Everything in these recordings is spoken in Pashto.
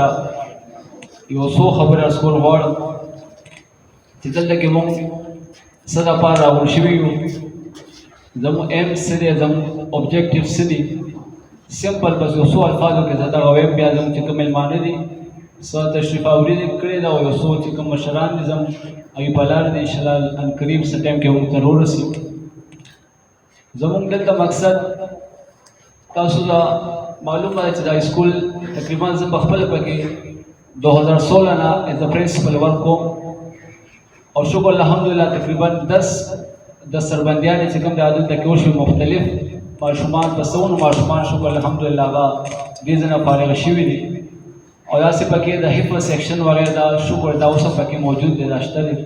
سره یو څو خبرې ارز کول غواړم چې دلته کې موږ څه دپاره راغونډ شوي یو، زموږ ایم څه دی، زموږ اوبجیکټیو څه دي. سمپل بس یو څو الفاظو کې زه دغه وایم. بیا زموږ چې کوم میلمانه دي څه تشریف اوري کړی ده، او یو څو چې کوم مشران دي زموږ هغوی په لاره دي، انشاءالله عنقریب څه ټایم کې موږ ته راورسي. زموږ دلته مقصد تاسو ته معلومه ده چې دا سکول تقریبا زه په خپله پکې 2016 نه ایز ا پرنسپل ورک کوم، او شکر الحمدلله تقریبا 10 سربندیانې چې کوم د دلته کې وشوي مختلف ماشومان په سونو ماشومان شکر الحمدلله هغه دې ځای نه فارغه شوي دي، او داسې پکې د حفظ سیکشن وغیره دا شکر دا اوس هم پکې موجود دی، دا شته دی.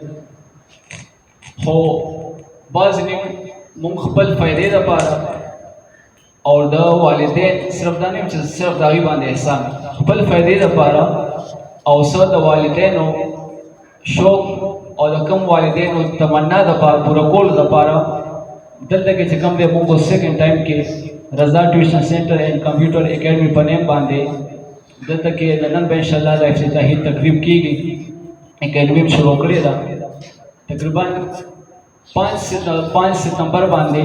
خو بعض موږ خپل فایدې دپاره او د والدین صرف دا نه یم چې صرف د هغوی باندې احسان، خپل فایدې دپاره او څه د والدینو شوق او د کوم والدینو تمنا دپاره پوره کولو دپاره دلته کې چې کوم دی موږ سیکنډ ټایم کې رضا ټیوشن سینټر اینډ کمپیوټر اکیډمي په نیم باندې دلته کې د نن به انشاءالله د افتتاحي تقریب کېږي. اکیډمي م شروع کړې ده، تقریبا 5 ستمبر باندې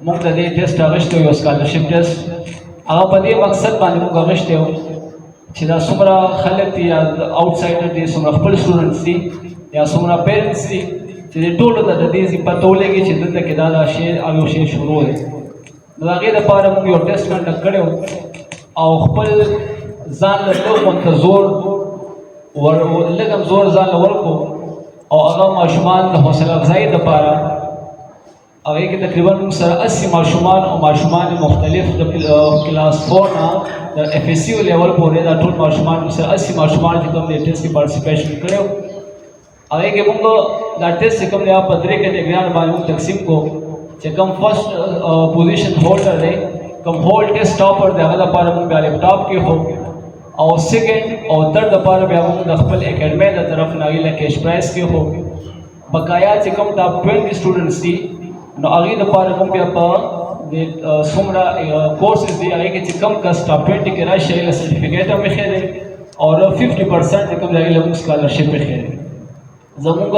موږ د دې ټیسټ اخیستی یو اسکالرشپ ټیسټ. هغه په دې مقصد باندې موږ اخیستی و چې دا څومره خلک دي یا آوټ سایډر دي، څومره خپل سټوډنټس دي یا څومره پیرنټس دي چې دې ټولو ته د دې پته ولګي چې دلته کې دا شی او یو شی شروع دی. نو د هغې دپاره موږ یو ټیسټ کنډکټ کړی و او خپل ځان له لږ غونته زور لږ هم زور ځان له ورکړو، او هغه ماشومان د حوصله افزایي دپاره هغې کې تقریبا موږ سره 80 ماشومان او ماشومان مختلف د کلاس 4 نه د اف ایس یو لیول پورې دا ټول ماشومان موږ سره 80 ماشومان چې کوم د ټیسټ کې پارټیسپیشن کړی و. هغې کې موږ دا ټیسټ چې کوم دی په 3 کیټګریانو باندې موږ تقسیم کړو چې کوم فرسټ پوزیشن هولډر دی، کوم هول ټیسټ ټاپر دی، هغه دپاره موږ بیا لیپټاپ کېښود، او سیکنډ او تھرډ دپاره بیا موږ د خپل اکیډمۍ د طرف نه هغوی له کیش پرایز کېښود. بقایا چې کوم ټاپ 20 سټوډنټس دي نو هغوی دپاره موږ بیا په څومره کورسز دي هغې کې چې کم کس ټاپ 20 کې راشي هغوی له سرټیفیکیټ هم ایښی دی، او 50% چې کوم دی هغوی له موږ سکالرشپ ایښی دی. زموږ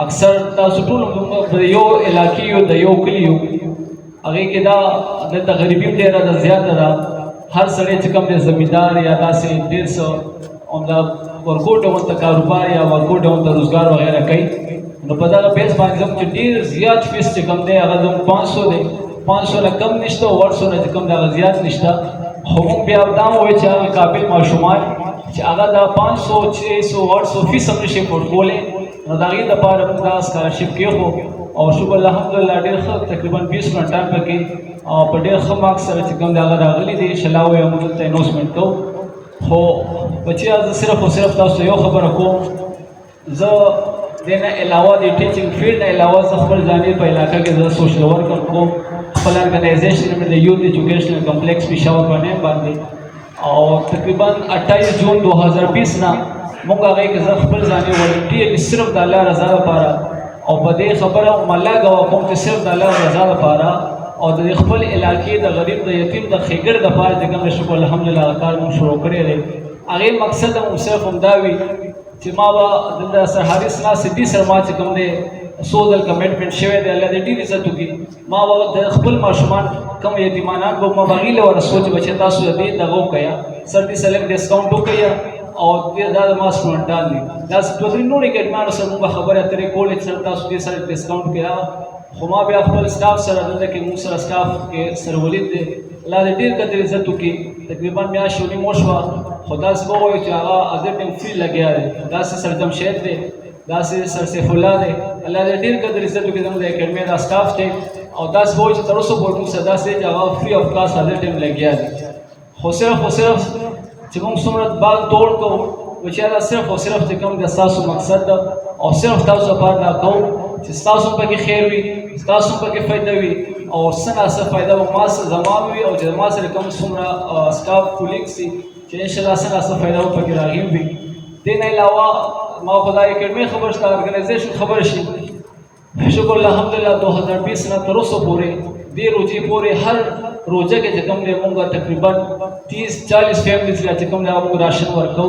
اکثر تاسو ټول موږ د یو علاقې یو د یو کلي یو، هغې کې دا دلته غریبي هم ډېره ده، زیاته ده. هر سړی چې کوم دی زمیندار یا داسې ډېر څه همدا ورکو ډول ته کاروبار یا ورکو ډول ته روزګار وغیره کوي، نو په دغه بیس باندې زموږ چې ډېر زیات فیس چې کوم دی هغه زموږ 500 دی، 500 نه کم نشته او 800 نه چې کوم دی هغه زیات نشته. خو موږ بیا دا ووایو چې هغه قابل ماشومان چې هغه دا 500 600 800 فیس هم نشي افورډ کولی، نو د هغې دپاره موږ دا سکالرشپ کېښود، او شکر الحمدلله ډېر ښه تقریبا 20 منټان پکې په ډېر ښه مارکس سره چې کوم دی هغه راغلي دي. انشاءالله وایو موږ دلته اناؤسمنټ کوو. خو بچیا زه صرف او صرف تاسو ته یو خبره کوم، زه دې نه علاوه د ټیچنګ فیلډ نه علاوه زه خپل ځانې په علاقه کې زه سوشل ورکر کوم. خپل ارګنایزیشن مې د یوت ایجوکیشنل کمپلیکس پېښور په نیم باندې، او تقریبا 28 جون 2020 نه موږ هغې کې زه خپل ځانې والنټیرلی صرف د الله رضا لپاره، او په دې خبره هم الله ګواه کوم چې صرف د الله رضا لپاره او د خپل علاقې د غریب د یتیم د ښېګړې دپاره چې کوم شکر الحمدلله هغه کار موږ شروع کړی دی. هغې مقصد هم صرف همدا وي چې ما به دلته سر حارث ناصر دي سره ما چې کوم دی څو ځل کمیټمنټ شوی دی، الله دې ډېر عزت وکړي. ما به د خپل ماشومان کوم یتیمانان به ما به هغوی له وره سوچ به چې تاسو د دې دغه وکړئ، سر دې سره لږ ډسکاونټ وکړئ، او دا د ما سټوډنټان دي. داسې 2-3 نورې اکیډمیانو سره موږ به خبرې اترې کولې چې سر تاسو دې سره ډسکاونټ کړئ. خو ما بیا خپل سټاف سره دلته کې موږ سره سټاف کې سر ولید دی، الله دې ډېر قدر عزت وکړي. تقریبا میاشت یو نیمه وشوه، خو داسې به ووایو چې هغه ازر ټیم فری لګیا دی، داسې سر جمشید دی، داسې سر سیف الله دی، الله دې ډېر قدر عزت وکړي زموږ د اکیډمۍ دا سټاف دی. او داسې به وایو چې تر اوسه پورې موږ سره داسې دی چې هغه فری آف کاسټ ازر ټیم لګیا دی. خو صرف چې موږ څومره بال توړ کوو بچیا دا صرف او صرف چې کوم د ستاسو مقصد ده، او صرف تاسو لپاره دا کوو چې ستاسو پکې خیر وي، ستاسو پکې فایده وي، او څه ناڅه فایده به ما سره زما وي، او چې ما سره کوم څومره سټاف کولیګس دي چې انشاءالله څه ناڅه فایده به پکې راغلي وي. دې نه علاوه ما خو دا اکیډمۍ خبر شته، ارګنایزیشن خبر شي. شکر الحمدلله 2020 نه تر اوسه پورې دې روزې پورې هر روزه کې چې کوم دی موږ تقریبا 30-40 فیملیز له چې کوم دی موږ راشن ورکو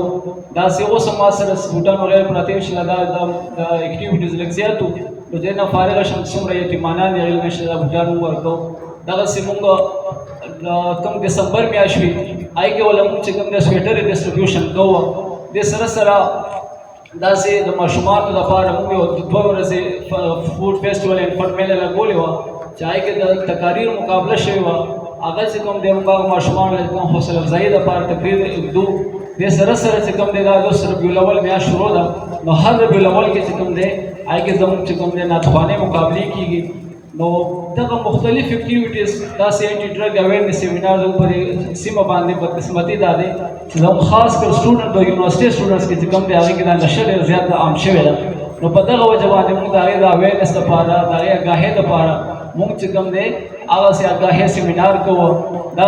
داسې اوس هم ما سره بوټان وغیره پراته وي چې دا اکټیویټیز لږ زیات وو نو دې نه فارغه شم څومره یتیمانان دي هغوی نشته دا بوټان موږ ورکو دغسې موږ کوم دسمبر میاشت وي هغې کې وله موږ چې کوم دی سویټر ډسټریبیوشن کوو دې سره سره داسې د ماشومانو لپاره موږ یو 2 ورځې فوډ فیسټیول اینډ فن میله لګولې وه چې هغې کې د تقاریر مقابله شوې وه هغه چې کوم دی موږ هغه ماشومانو له کوم حوصله افزایي دپاره تقریر ږدو دې سره سره چې کوم دی دا اوس ربیع الاول میاشت شروع ده نو هر ربیع الاول کې چې کوم دی هغې کې زموږ چې کوم دی نعتخوانۍ مقابلې کېږي نو دغه مختلف اکټیویټیز داسې انټي ډرګ اویرنس سیمینار زموږ په دې سیمه باندې بدقسمتي دا دی چې زموږ خاص کر سټوډنټ د یونیورسټي سټوډنټس کې چې کوم دی هغې کې دا نشه ډېر زیات عام شوې ده نو په دغه وجه باندې موږ د هغې د اویرنس دپاره د هغې اګاهۍ دپاره موږ چې کوم دی هغسې اګاهۍ سیمینار کوو دا